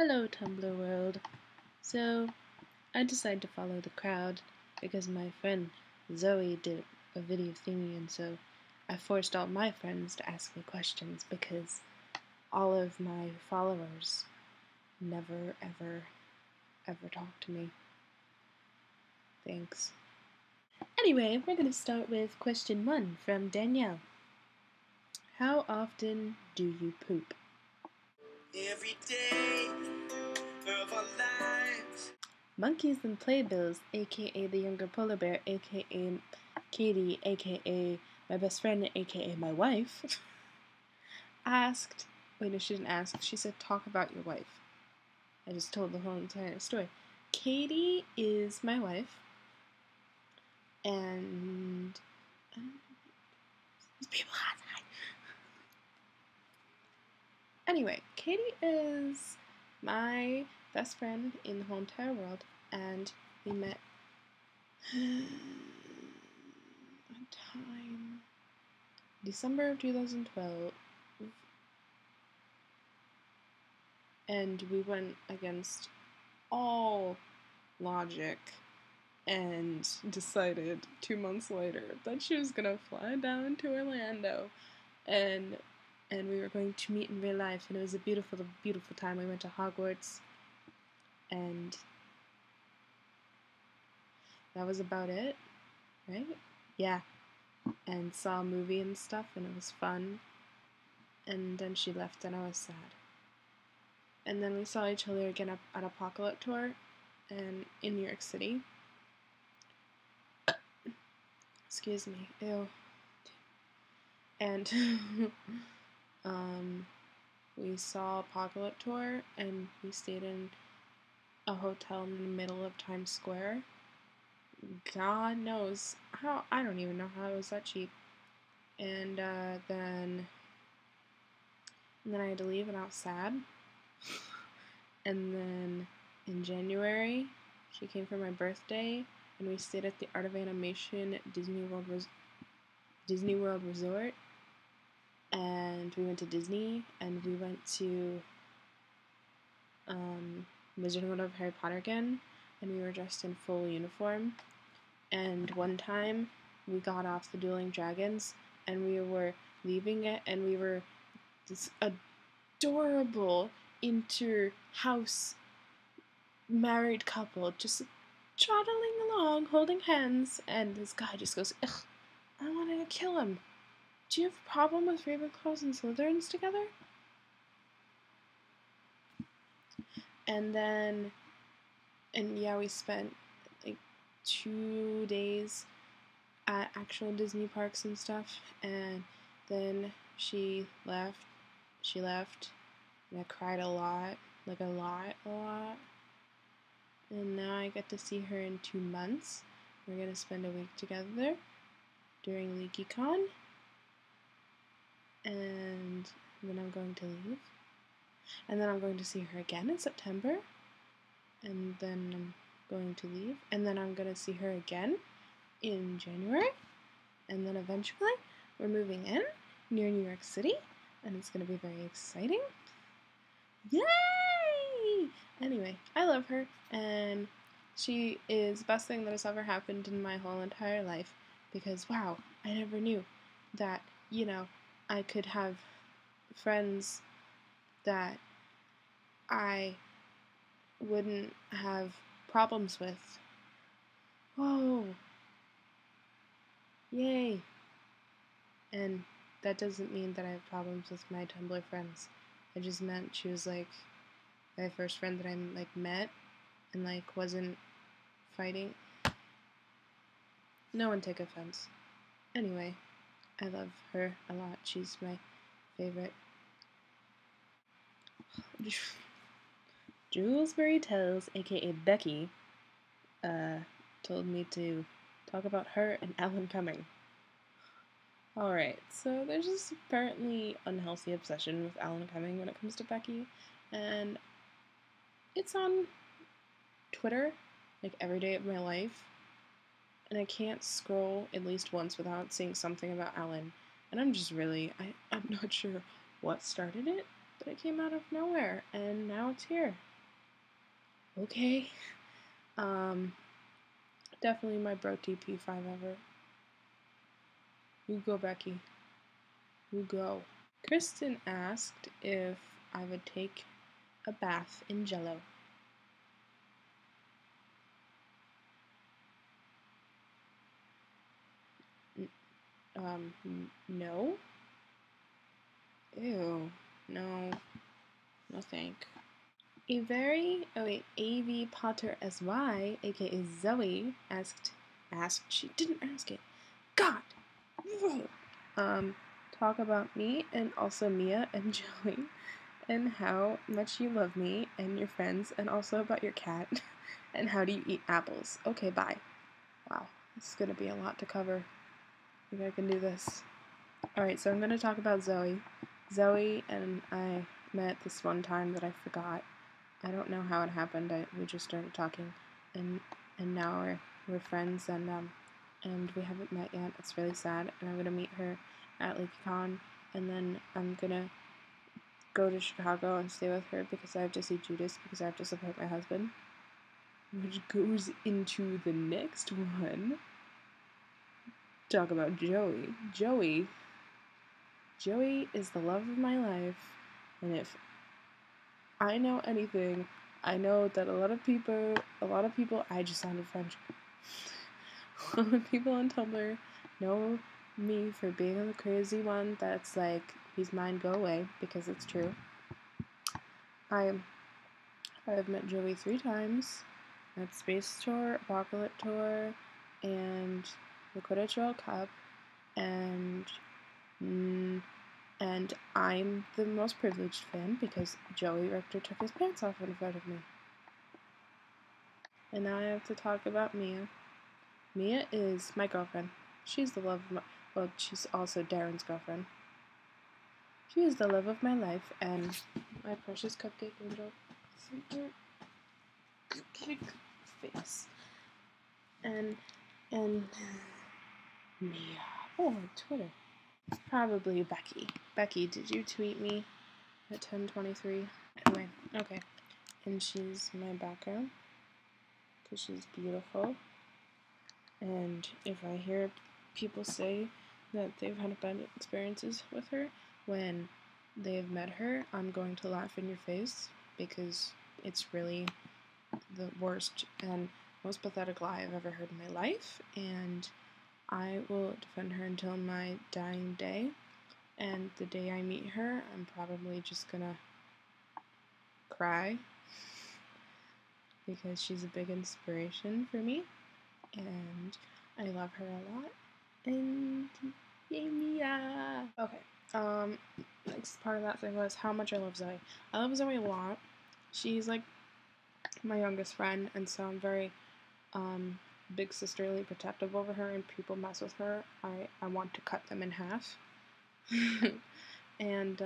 Hello, Tumblr world. So, I decided to follow the crowd because my friend Zoe did a video thingy, and so I forced all my friends to ask me questions because all of my followers never, ever talk to me. Thanks. Anyway, we're going to start with question 1 from Danielle. How often do you poop? Every day of our lives. Monkeys and Playbills, aka the younger polar bear, aka Katie, aka my best friend, aka my wife, asked. Wait, no, she didn't ask. She said, talk about your wife. I just told the whole entire story. Katie is my wife, and these people outside. Anyway, Katie is my best friend in the whole entire world, and we met on time December of 2012, and we went against all logic and decided 2 months later that she was gonna fly down to Orlando and we were going to meet in real life, and it was a beautiful, beautiful time. We went to Hogwarts, and that was about it, right? Yeah. And saw a movie and stuff, and it was fun. And then she left, and I was sad. And then we saw each other again at Apocalypse Tour, and in New York City. Excuse me. Ew. And we saw Apocalypse Tour, and we stayed in a hotel in the middle of Times Square. God knows how. I don't even know how it was that cheap. And then I had to leave, and I was sad. And then in January, she came for my birthday, and we stayed at the Art of Animation at Disney World Resort, and we went to Disney, and we went to Wizarding World of Harry Potter again, and we were dressed in full uniform. And one time, we got off the Dueling Dragons, and we were leaving it, and we were this adorable inter-house married couple just trotting along, holding hands, and this guy just goes, ugh, I wanted to kill him. Do you have a problem with Ravenclaws and Slytherins together? And then, yeah, we spent like 2 days at actual Disney parks and stuff, and then she left, and I cried a lot, like a lot. And now I get to see her in 2 months. We're gonna spend a week together during LeakyCon, and then I'm going to leave. And then I'm going to see her again in September, and then I'm going to leave, and then I'm gonna see her again in January, and then eventually we're moving in near New York City, and it's gonna be very exciting. Yay! Anyway, I love her, and she is the best thing that has ever happened in my whole entire life, because wow, I never knew that, I could have friends that I wouldn't have problems with. Whoa! Yay! And that doesn't mean that I have problems with my Tumblr friends. I just meant she was like my first friend that I met and wasn't fighting. No one take offense. Anyway, I love her a lot. She's my favorite. Julesbury Tells, aka Becky, told me to talk about her and Alan Cumming. Alright, so there's this apparently unhealthy obsession with Alan Cumming when it comes to Becky, and it's on Twitter, every day of my life, and I can't scroll at least once without seeing something about Alan, and I'm just really, I'm not sure what started it, but it came out of nowhere, and now it's here. Okay. Definitely my bro TP5 ever. You go, Becky. You go. Kristen asked if I would take a bath in Jello. No. Ew. No. No thank. AV Potter SY, aka Zoe, asked, she didn't ask it. God! Talk about me and also Mia and Joey and how much you love me and your friends and also about your cat and how do you eat apples. Okay, bye. Wow, this is gonna be a lot to cover. I think I can do this. Alright, so I'm gonna talk about Zoe. Zoe and I met this one time that I forgot. I don't know how it happened. We just started talking, and now we're friends, and we haven't met yet. It's really sad, and I'm gonna meet her at LakeCon, and then I'm gonna go to Chicago and stay with her because I have to see Judas because I have to support my husband, which goes into the next one. Talk about Joey. Joey is the love of my life, and if I know anything, I know that a lot of people, I just sounded French. A lot of people on Tumblr know me for being the crazy one that's like, he's mine, go away, because it's true. I have met Joey 3 times at Space Tour, Apocalypse Tour, and the Quidditch World Cup, and I'm the most privileged fan because Joey Rector took his pants off in front of me. And now I have to talk about Mia. Mia is my girlfriend. She's the love of my... Well, she's also Darren's girlfriend. She is the love of my life and my precious cupcake angel. Sweetheart. Cupcake face. And Mia. Oh, Twitter. Probably Becky. Becky, did you tweet me at 10:23? Anyway, okay. And she's my background because she's beautiful. And if I hear people say that they've had bad experiences with her when they've met her, I'm going to laugh in your face because it's really the worst and most pathetic lie I've ever heard in my life, and I will defend her until my dying day. And the day I meet her, I'm probably just gonna cry because she's a big inspiration for me, and I love her a lot. And yay, Mia! Okay, next part of that thing was how much I love Zoe. I love Zoe a lot. She's like my youngest friend, and so I'm very big sisterly protective over her, and people mess with her, I want to cut them in half. And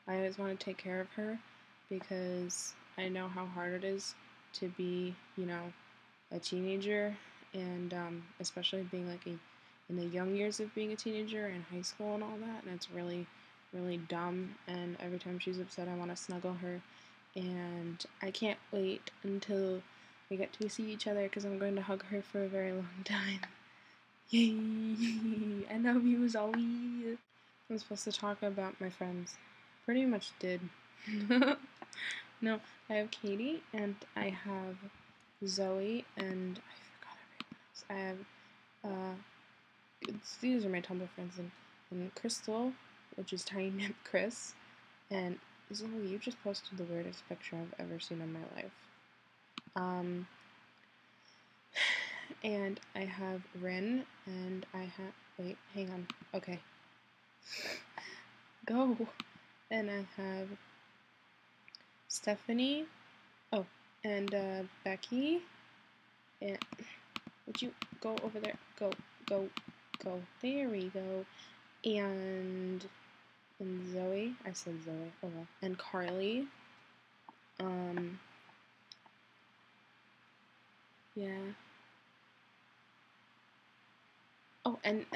I always want to take care of her because I know how hard it is to be, you know, a teenager, and especially being like in the young years of being a teenager and high school and all that, and it's really, really dumb, and every time she's upset I want to snuggle her, and I can't wait until we get to see each other because I'm going to hug her for a very long time. Yay! I love you, Zoe! I'm supposed to talk about my friends. Pretty much did. No, I have Katie, and I have Zoe, and I have, these are my Tumblr friends, and Crystal, which is Tiny Nip Chris, and Zoe, you just posted the weirdest picture I've ever seen in my life. And I have Rin, and I have, wait, hang on, okay. Go! And I have Stephanie, oh, and Becky, and would you go over there? Go. There we go. And Zoe, I said Zoe, oh well. And Carly. Yeah. Oh, and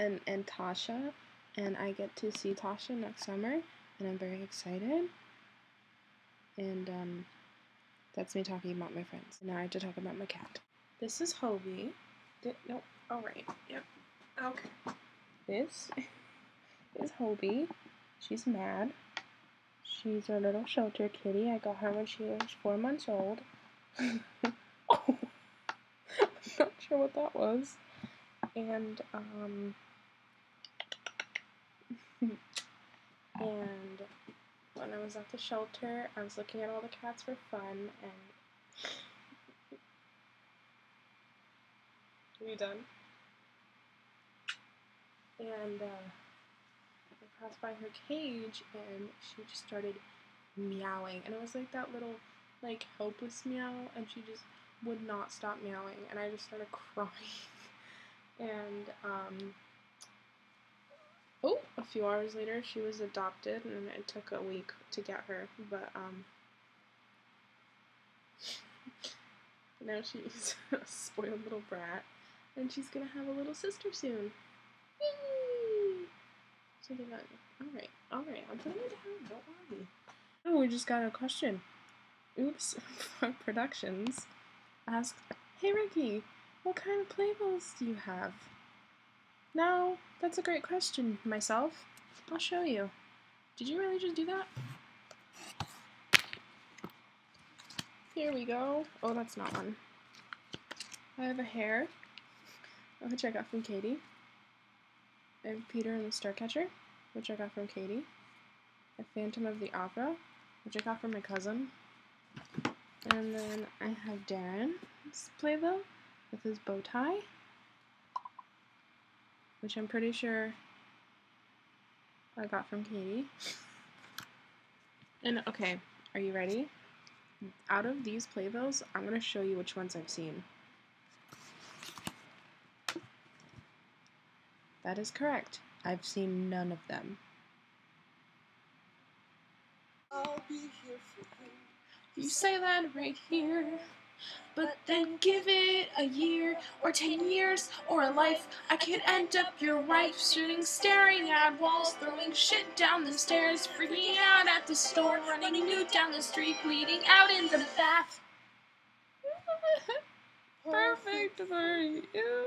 Tasha. And I get to see Tasha next summer, and I'm very excited. And That's me talking about my friends. Now I have to talk about my cat. This is Hobie. Nope. All right. Yep. Okay. This is Hobie. She's mad. She's a little shelter kitty. I got her when she was 4 months old. Oh, I'm not sure what that was. And and when I was at the shelter, I was looking at all the cats for fun, and are you done? And I passed by her cage, and she just started meowing, and it was like that little, like, helpless meow, and she just would not stop meowing, and I just started crying. And a few hours later, she was adopted, and it took a week to get her, but now she's a spoiled little brat, and she's gonna have a little sister soon. Yay! So they're not. All right, I'm putting it down. Don't worry. Oh, we just got a question. Oops, Frog Productions asked, "Hey Ricky, what kind of Playbills do you have?" Now, that's a great question. Myself, I'll show you. Did you really just do that? Here we go. Oh, that's not one. I have a hare, which I got from Katie. I have Peter and the Starcatcher, which I got from Katie. A Phantom of the Opera, which I got from my cousin. And then I have Darren's Playbill with his bow tie, which I'm pretty sure I got from Katie. And okay, are you ready? Out of these Playbills, I'm going to show you which ones I've seen. That is correct. I've seen none of them. I'll be here for you. You say that right here, but then give it a year, or 10 years, or a life. I could end up your wife, shooting, staring at walls, throwing shit down the stairs, freaking out at the store, running nude down the street, bleeding out in the bath. Perfect for you.